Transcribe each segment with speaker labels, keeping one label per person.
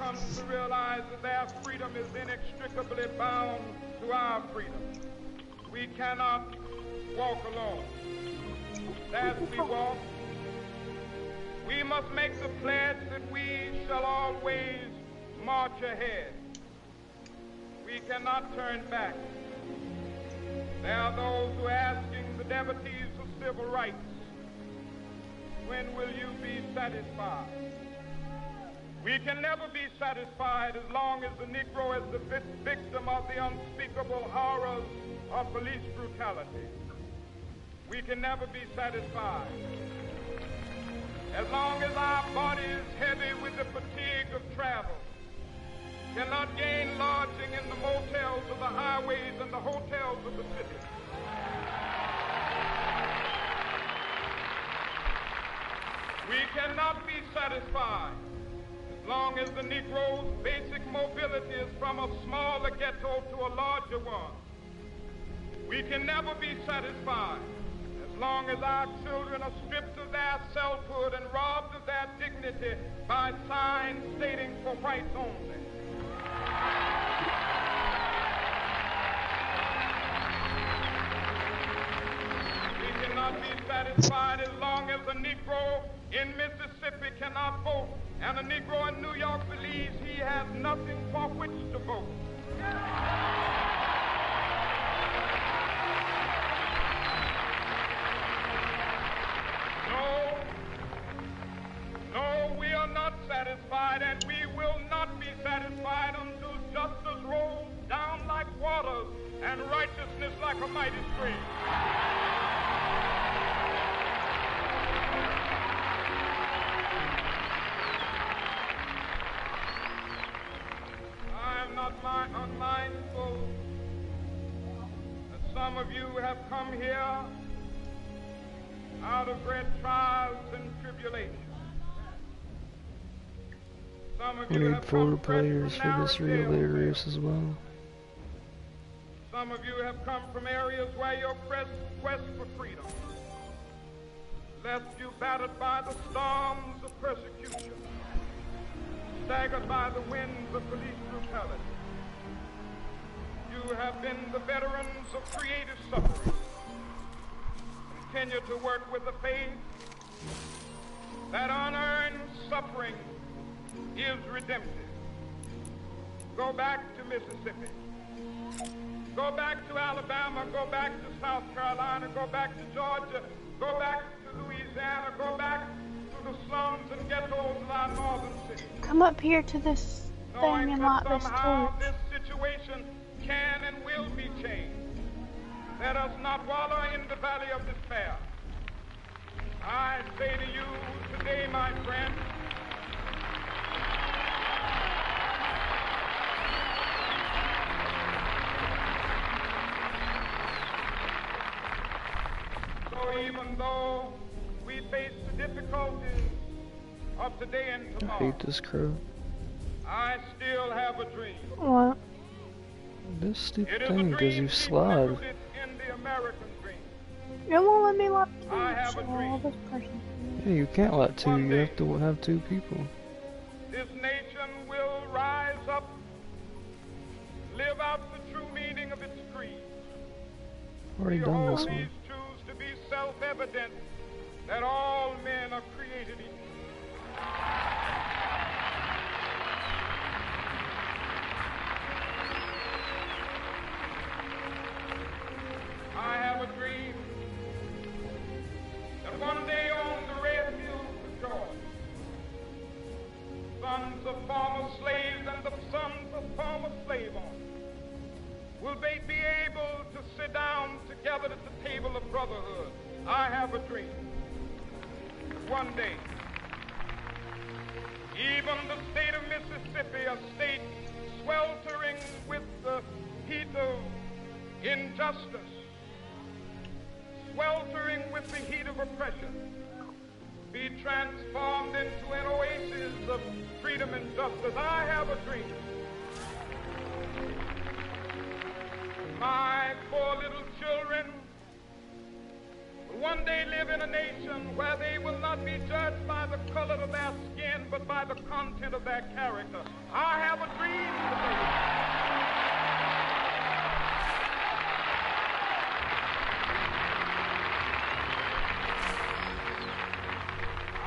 Speaker 1: comes to realize that their freedom is inextricably bound to our freedom. We cannot walk alone. As we walk, we must make the pledge that we shall always march ahead. We cannot turn back. There are those who are asking the devotees of civil rights, when will you be satisfied? We can never be satisfied as long as the Negro is the victim of the unspeakable horrors of police brutality. We can never be satisfied. As long as our body is heavy with the fatigue of travel, cannot gain lodging in the motels of the highways and the hotels of the city. We cannot be satisfied as long as the Negro's basic mobility is from a smaller ghetto to a larger one. We can never be satisfied as long as our children are stripped of their selfhood and robbed of their dignity by signs stating for whites only. We cannot be satisfied as long as a Negro in Mississippi cannot vote and a Negro in New York believes he has nothing for which to vote. No, we are not satisfied, and we will not be satisfied until justice rolls down like waters and righteousness like a mighty stream. I am not unmindful that some of you have come here out of great trials and tribulations.
Speaker 2: We need 4 players for this relay race as well.
Speaker 1: Some of you have come from areas where your quest for freedom left you battered by the storms of persecution, staggered by the winds of police brutality. You have been the veterans of creative suffering. Continue to work with the faith that unearned suffering is redemptive. Go back to Mississippi. Go back to Alabama. Go back to South Carolina. Go back to Georgia. Go back to Louisiana. Go back to the slums and ghettos of our northern cities.
Speaker 3: Come up here to this thing and lock this torch.
Speaker 1: This situation can and will be changed. Let us not wallow in the valley of despair. I say to you today, my friend, so even though we face the difficulties of today and tomorrow,
Speaker 2: I hate this crow.
Speaker 1: I still have a dream.
Speaker 3: What?
Speaker 2: This stupid thing gives you slide.
Speaker 3: You won't let me lock the
Speaker 1: I have a dream.
Speaker 3: this person.
Speaker 2: Yeah, you can't let 2, you have to have 2 people.
Speaker 1: This nation will rise up, live out the true meaning of its creed.
Speaker 2: Already done this one.
Speaker 1: Choose to be self-evident that all men are created equal. I have a dream that one day on the red hills of Georgia, sons of former slaves and the sons of former slave owners will they be able to sit down together at the table of brotherhood. I have a dream. One day, even the state of Mississippi, a state sweltering with the heat of injustice, sweltering with the heat of oppression, be transformed into an oasis of freedom and justice. I have a dream. My 4 little children will one day live in a nation where they will not be judged by the color of their skin, but by the content of their character. I have a dream today.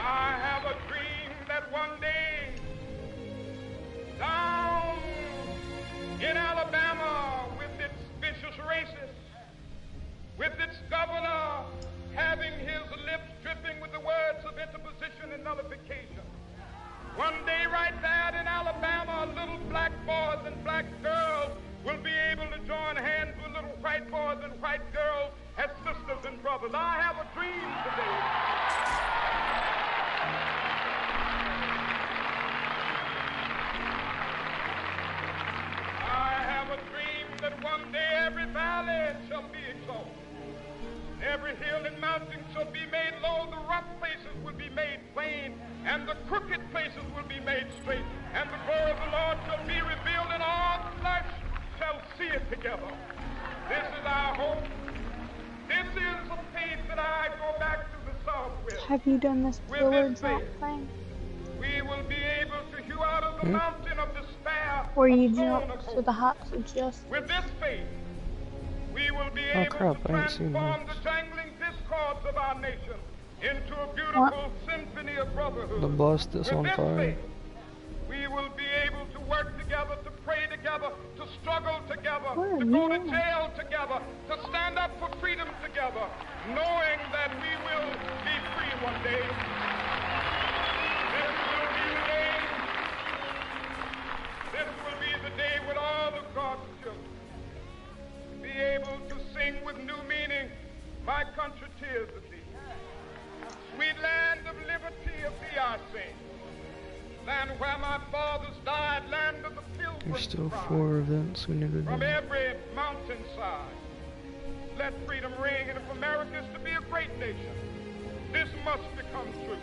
Speaker 1: I have a dream that one day, down in Alabama, with its vicious racists, with its governor having his lips dripping with the words of interposition and nullification, one day right there in Alabama, little black boys and black girls will be able to join hands with little white boys and white girls as sisters and brothers. I have a dream today. That one day every valley shall be exalted, every hill and mountain shall be made low, the rough places will be made plain, and the crooked places will be made straight, and the glory of the Lord shall be revealed, and all flesh shall see it together. This is our hope. This is the faith that I go back to the South with.
Speaker 3: Have you done this Pillar's Map thing?
Speaker 1: We will be able to hew out of the mountain of despair.
Speaker 3: Where you jump to the heights of justice.
Speaker 1: With this faith, we will be able to transform the jangling discords of our nation into a beautiful symphony of brotherhood.
Speaker 2: The bus that's on fire.
Speaker 1: Faith, we will be able to work together, to pray together, to struggle together, to go to jail together, to stand up for freedom together, knowing that we will be free one day. This will be the day when all of God's children be able to sing with new meaning, my country tears of thee. Sweet land of liberty of thee I sing. Land where my fathers died, land of the pilgrims.
Speaker 2: There's still 4 events we need to do.
Speaker 1: From every mountainside, let freedom ring, and if America is to be a great nation, this must become true.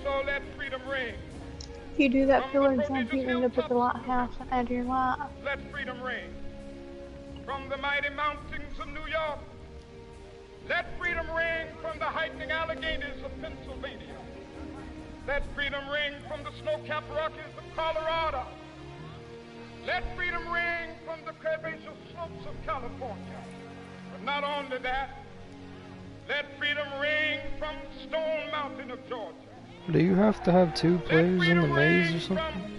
Speaker 1: So let freedom ring.
Speaker 3: If you do that pillar jump, you end up at the lighthouse and add your light.
Speaker 1: Let freedom ring. From the mighty mountains of New York, let freedom ring from the heightening Alleghenies of Pennsylvania. Let freedom ring from the snow-capped Rockies of Colorado. Let freedom ring from the curvaceous slopes of California. But not only that, let freedom ring from Stone Mountain of Georgia.
Speaker 2: Do you have to have 2 players in the maze or something?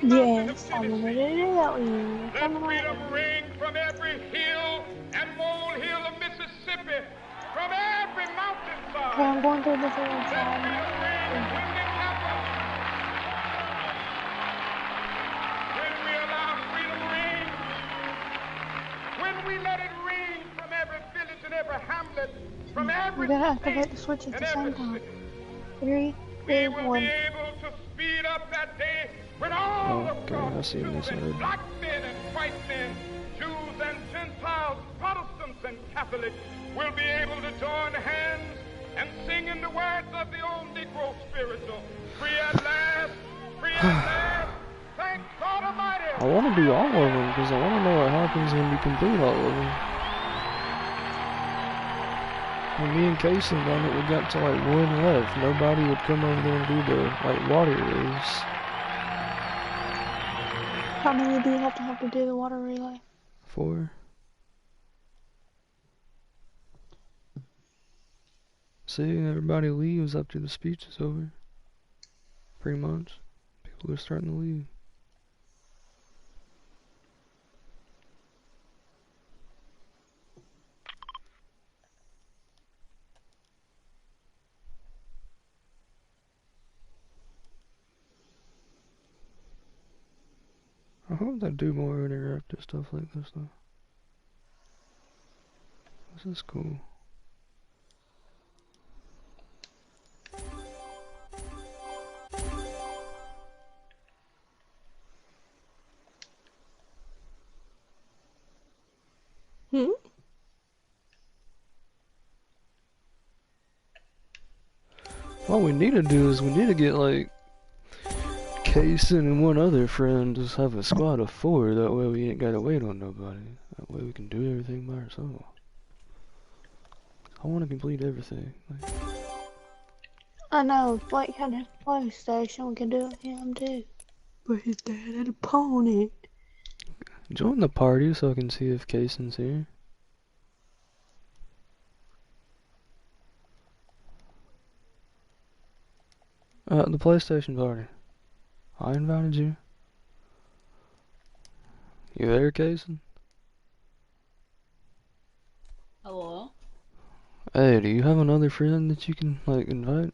Speaker 3: Yes, I'm gonna do that with you.
Speaker 1: Let freedom ring from every hill and molehill of Mississippi, from every mountainside.
Speaker 3: Okay, I'm going through the other
Speaker 1: Let
Speaker 3: side.
Speaker 1: freedom ring when they happen. When we allow freedom ring, when we let it ring from every village and every hamlet, from every
Speaker 3: We're gonna activate
Speaker 1: state
Speaker 3: the switch at
Speaker 1: and
Speaker 3: the same
Speaker 1: every
Speaker 3: time.
Speaker 1: city.
Speaker 3: 3,
Speaker 1: We
Speaker 3: 2,
Speaker 1: will
Speaker 3: 1.
Speaker 1: be able to speed up that day when all of
Speaker 2: Okay, I
Speaker 1: God's
Speaker 2: see this
Speaker 1: children,
Speaker 2: already.
Speaker 1: black men and white men, Jews and Gentiles, Protestants and Catholics, will be able to join hands and sing in the words of the old Negro spiritual. Free at last, free at last, thank God Almighty.
Speaker 2: I want to do all of them because I want to know what happens when we complete all of them. When me and Casey done it, we got to like 1 left. Nobody would come over there and do the like water race.
Speaker 3: How many do you have to do the water relay?
Speaker 2: 4. See, everybody leaves after the speech is over. Pretty much. People are starting to leave. I hope they do more interactive stuff like this though. This is cool. What we need to do is we need to get like Kason and 1 other friend, just have a squad of 4, that way we ain't gotta wait on nobody. That way we can do everything by ourselves. I wanna complete everything. Like,
Speaker 3: I know, if Blake had his PlayStation, we could do it with him too. But his dad had a pony.
Speaker 2: Join the party so I can see if Cason's here. The PlayStation party. I invited you. You there, Cason?
Speaker 4: Hello?
Speaker 2: Hey, do you have another friend that you can, like, invite?